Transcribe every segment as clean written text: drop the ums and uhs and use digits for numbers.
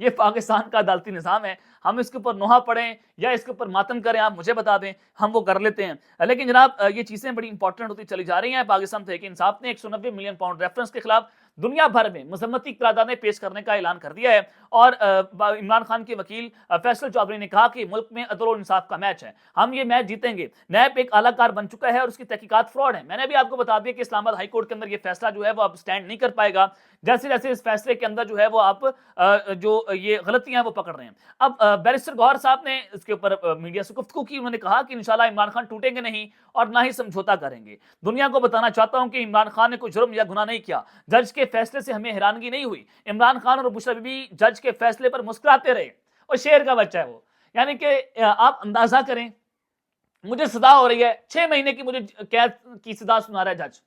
یہ پاکستان کا عدالتی نظام ہے، ہم اس کے اوپر نوحہ پڑھیں یا اس کے اوپر ماتم کریں آپ مجھے بتا دیں، ہم وہ کر لیتے ہیں۔ لیکن جناب یہ چیزیں بڑی امپورٹنٹ ہوتی چلی جا رہی ہیں۔ پاکستان تحریک انصاف نے 190 ملین پاؤنڈ ریفرنس کے خلاف دنیا بھر میں مذمتی قراردادیں پیش کرنے کا اعلان کر دیا ہے، اور عمران خان کے وکیل فیصل چودھری نے کہا کہ ملک میں عدل و انصاف کا میچ ہے، ہم یہ میچ جیتیں گے۔ نیب ایک اعلیٰ کار بن چکا ہے اور اس کی تحقیقات فراڈ ہیں۔ میں نے بھی آپ کو بتا دیا کہ اسلام آباد ہائی کورٹ کے اندر یہ فیصلہ جو ہے وہ اب سٹینڈ نہیں کر پائے گا، جیسے جیسے اس فیصلے کے اندر جو ہے وہ آپ جو یہ غلطیاں وہ پکڑ رہے ہیں۔ اب بیرسٹر گوہر صاحب نے اس کے اوپر میڈیا سے گفتگو کی، انہوں نے کہا کہ انشاءاللہ عمران خان ٹوٹیں گے نہیں اور نہ ہی سمجھوتا کریں گے۔ دنیا کو بتانا چاہتا ہوں کہ عمران خان نے کوئی جرم یا گناہ نہیں کیا، جج کے فیصلے سے ہمیں حیرانگی نہیں ہوئی۔ عمران خان اور بشریٰ بی بی جج کے فیصلے پر مسکراتے رہے، اور شیر کا بچہ ہے وہ، یعنی کہ آپ اندازہ کریں مجھے سزا ہو رہی ہے 6 مہینے کی، مجھے قید کی سزا سنا رہا ہے جج،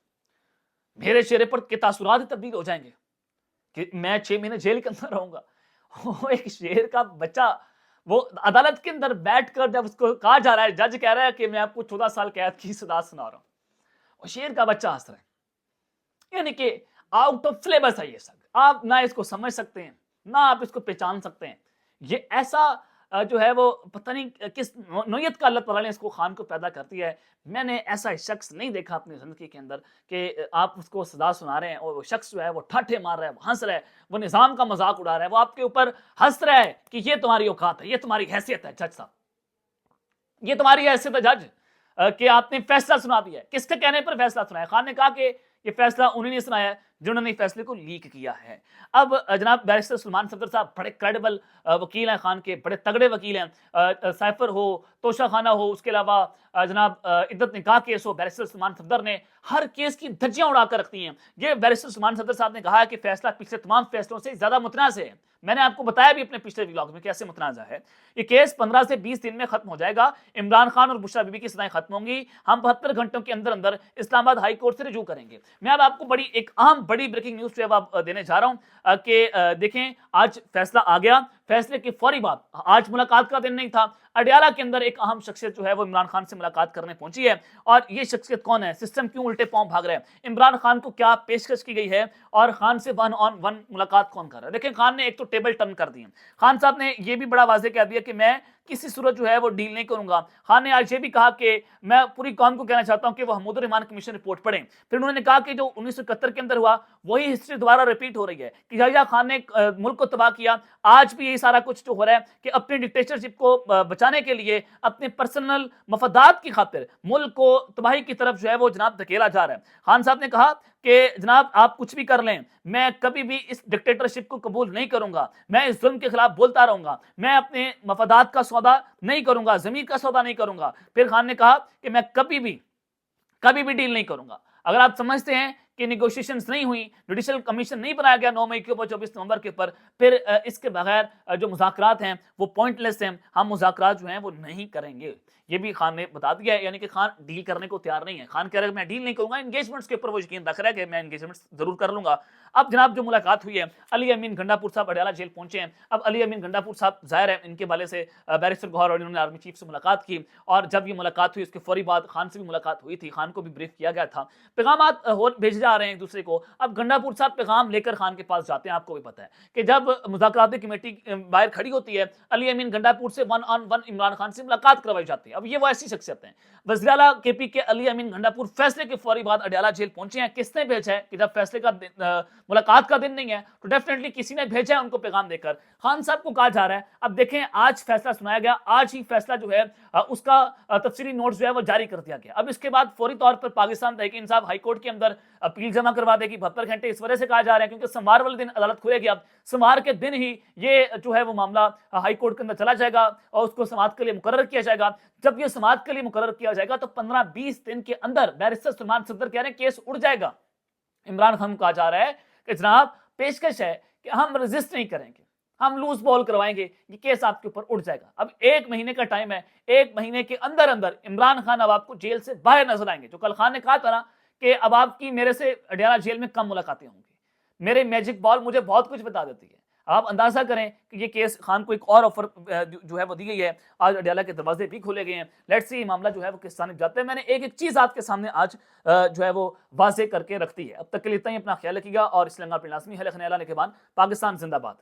میرے چہرے پر کے تاثرات تبدیل ہو جائیں گے کہ میں 6 مہینے جیل کے اندر رہوں گا۔ وہ ایک شیر کا بچہ وہ عدالت کے اندر بیٹھ کر جب اس کو کہا جا رہا ہے، جج کہہ رہا ہے کہ میں آپ کو 14 سال قید کی سزا سنا رہا ہوں، وہ شیر کا بچہ ہنس رہا ہے، یعنی کہ آؤٹ آف سلیبس ہے یہ سب، آپ نہ اس کو سمجھ سکتے ہیں نہ آپ اس کو پہچان سکتے ہیں۔ یہ ایسا جو ہے وہ پتہ نہیں کس نوعیت کا اللہ تعالیٰ نے اس کو خان کو پیدا کر دیا ہے۔ میں نے ایسا شخص نہیں دیکھا اپنی زندگی کے اندر کہ آپ اس کو سزا سنا رہے ہیں اور وہ شخص جو ہے وہ ٹھاٹھے مار رہا ہے، وہ ہنس رہا ہے، وہ نظام کا مذاق اڑا رہا ہے، وہ آپ کے اوپر ہنس رہا ہے کہ یہ تمہاری اوقات ہے، یہ تمہاری حیثیت ہے جج صاحب، یہ تمہاری حیثیت ہے جج کہ آپ نے فیصلہ سنا دیا ہے۔ کس کے کہنے پر فیصلہ سنایا؟ خان نے کہا کہ یہ فیصلہ انہیں نے سنایا جنہوں نے فیصلے کو لیک کیا ہے۔ اب جناب بیرسٹر سلمان صفدر صاحب بڑے کریڈیبل وکیل ہیں، خان کے بڑے تگڑے وکیل ہیں، سائفر ہو، توشہ خانہ ہو، اس کے علاوہ جناب عدت نکاح کیس ہو، بیرسٹر سلمان صفدر نے ہر کیس کی دھجیاں اڑا کر رکھتی ہیں۔ یہ بیرسٹر سلمان صفدر صاحب نے کہا ہے کہ فیصلہ پچھلے تمام فیصلوں سے زیادہ متنازع ہے۔ میں نے آپ کو بتایا بھی اپنے پچھلے ولاگ میں کیسے متنازع ہے۔ یہ کیس 15 سے 20 دن میں ختم ہو جائے گا، عمران خان اور بشریٰ بی بی کی سزائیں ختم ہوں گی، ہم 72 گھنٹوں کے اندر اندر اسلام آباد ہائی کورٹ سے رجوع کریں گے۔ میں اب آپ کو بڑی ایک اہم بڑی بریکنگ نیوز جو ہے دینے جا رہا ہوں کہ دیکھیں آج فیصلہ آ گیا، فیصلے کی فوری بعد آج ملاقات کا دن نہیں تھا، اڈیالہ کے اندر ایک اہم شخصیت جو ہے وہ عمران خان سے ملاقات کرنے پہنچی ہے، اور یہ شخصیت کون ہے؟ سسٹم کیوں الٹے پاؤں بھاگ رہا ہے؟ عمران خان کو کیا پیشکش کی گئی ہے اور خان سے 1 on 1 ملاقات کون کر رہا ہے؟ دیکھیں خان نے ایک تو ٹیبل ٹرن کر دی ہے، خان صاحب نے یہ بھی بڑا واضح کہہ دیا کہ میں کسی صورت جو ہے وہ ڈیل نہیں کروں گا۔ خان نے آج یہ بھی کہا کہ میں پوری قوم کو کہنا چاہتا ہوں کہ وہ حمود الرحمان کمیشن رپورٹ پڑھیں۔ پھر انہوں نے کہا کہ جو 1971 کے اندر ہوا وہی ہسٹری دوبارہ ریپیٹ ہو رہی ہے کہ یحییٰ خان نے ملک کو تباہ کیا، آج بھی یہی سارا کچھ جو ہو رہا ہے کہ اپنی ڈکٹیٹرشپ کو بچانے کے لیے اپنے پرسنل مفادات کی خاطر ملک کو تباہی کی طرف جو ہے وہ جناب دھکیلا جا رہا ہے۔ خان صاحب نے کہا کہ جناب آپ کچھ بھی کر لیں، میں کبھی بھی اس ڈکٹیٹرشپ کو قبول نہیں کروں گا، میں اس ظلم کے خلاف بولتا رہوں گا، میں اپنے مفادات کا سودا نہیں کروں گا، ضمیر کا سودا نہیں کروں گا۔ پھر خان نے کہا کہ میں کبھی بھی ڈیل نہیں کروں گا۔ اگر آپ سمجھتے ہیں کہ نیگوشیشنز نہیں ہوئی، جوڈیشل کمیشن نہیں بنایا گیا 9 مئی کے اوپر 24 نومبر کے اوپر، پھر اس کے بغیر جو مذاکرات ہیں وہ پوائنٹ لیس ہیں، ہم مذاکرات جو ہیں وہ نہیں کریں گے۔ یہ بھی خان نے بتا دیا ہے، یعنی کہ خان ڈیل کرنے کو تیار نہیں ہے۔ خان کہہ رہا ہے کہ میں ڈیل نہیں کروں گا، انگیجمنٹس کے اوپر وہ یقین رکھ رہا ہے کہ میں انگیجمنٹس ضرور کر لوں گا۔ اب جناب جو ملاقات ہوئی ہے، علی امین گنڈا پور صاحب اڈیالہ جیل پہنچے ہیں۔ اب علی امین گنڈا پور صاحب ظاہر ہے ان کے والے سے بیرسٹر گوہر اور انہوں نے آرمی چیف سے ملاقات کی، اور جب یہ ملاقات ہوئی اس کے فوری بعد خان سے بھی ملاقات ہوئی تھی، خان کو بھی بریف کیا گیا تھا، پیغامات بھیجے جا رہے ہیں ایک دوسرے کو۔ اب گنڈا پور صاحب پیغام لے کر خان کے پاس جاتے ہیں۔ آپ کو بھی پتہ ہے کہ جب مذاکراتی کمیٹی باہر کھڑی ہوتی ہے، علی امین گنڈا پور سے 1 on 1 عمران خان سے ملاقات کروائی جاتی ہے۔ اب یہ وہ ایسی شخصیت ہیں۔ وزیر اعلیٰ کے پی کے علی امین گنڈا پور فیصلے کے فوری بعد اڈیالہ جیل پہنچے ہیں۔ کس نے بھیجا ہے؟ کہ جب فیصلے کا ملاقات کا دن نہیں ہے تو ڈیفینیٹلی کسی نے بھیجا ہے ان کو پیغام دے کر۔ خان صاحب کو کہا جا رہا ہے اب دیکھیں آج فیصلہ سنایا گیا، آج ہی فیصلہ جو ہے اس کا تفصیلی نوٹس جو ہے وہ جاری کر دیا گیا۔ اب اس کے بعد فوری طور پر پاکستان تحریک انصاف ہائی کورٹ کے اندر اپیل جمع کروا دے گی 72 گھنٹے اس وجہ سے کہا جا رہا ہے کیونکہ سوموار والے دن عدالت کھلے گی۔ اب سوموار کے دن ہی یہ جو ہے وہ معاملہ ہائی کورٹ کے اندر چلا جائے گا اور اس کو سماعت کے لیے مقرر کیا جائے گا۔ جب یہ سماعت کے لیے مقرر کیا جائے گا تو 15-20 دن کے اندر بیرسٹر سلمان صفدر کہہ رہے ہیں کیس اڑ جائے گا۔ عمران خان کو کہا جا رہا ہے کہ جناب پیشکش ہے کہ ہم رجسٹ نہیں کریں گے، ہم لوز بال کروائیں گے، یہ کیس آپ کے اوپر اڑ جائے گا۔ اب 1 مہینے کا ٹائم ہے، 1 مہینے کے اندر اندر عمران خان اب آپ کو جیل سے باہر نظر آئیں گے۔ جو کل خان نے کہا تھا نا کہ اب آپ کی میرے سے اڈیالہ جیل میں کم ملاقاتیں ہوں گی، میرے میجک بال مجھے بہت کچھ بتا دیتی ہے۔ آپ اندازہ کریں کہ یہ کیس خان کو ایک اور آفر جو ہے وہ دی گئی ہے، آج اڈیالہ کے دروازے بھی کھولے گئے ہیں۔ لیٹس سی معاملہ جو ہے وہ کس جانب جاتا ہے۔ میں نے ایک ایک چیز آپ کے سامنے آج جو ہے وہ واضح کر کے رکھتی ہے۔ اب تک کے لیے اتنا ہی، اپنا خیال رکھیے گا اور اس لنگا پر لازمی ہے لکھنے والا نگہبان۔ پاکستان زندہ باد۔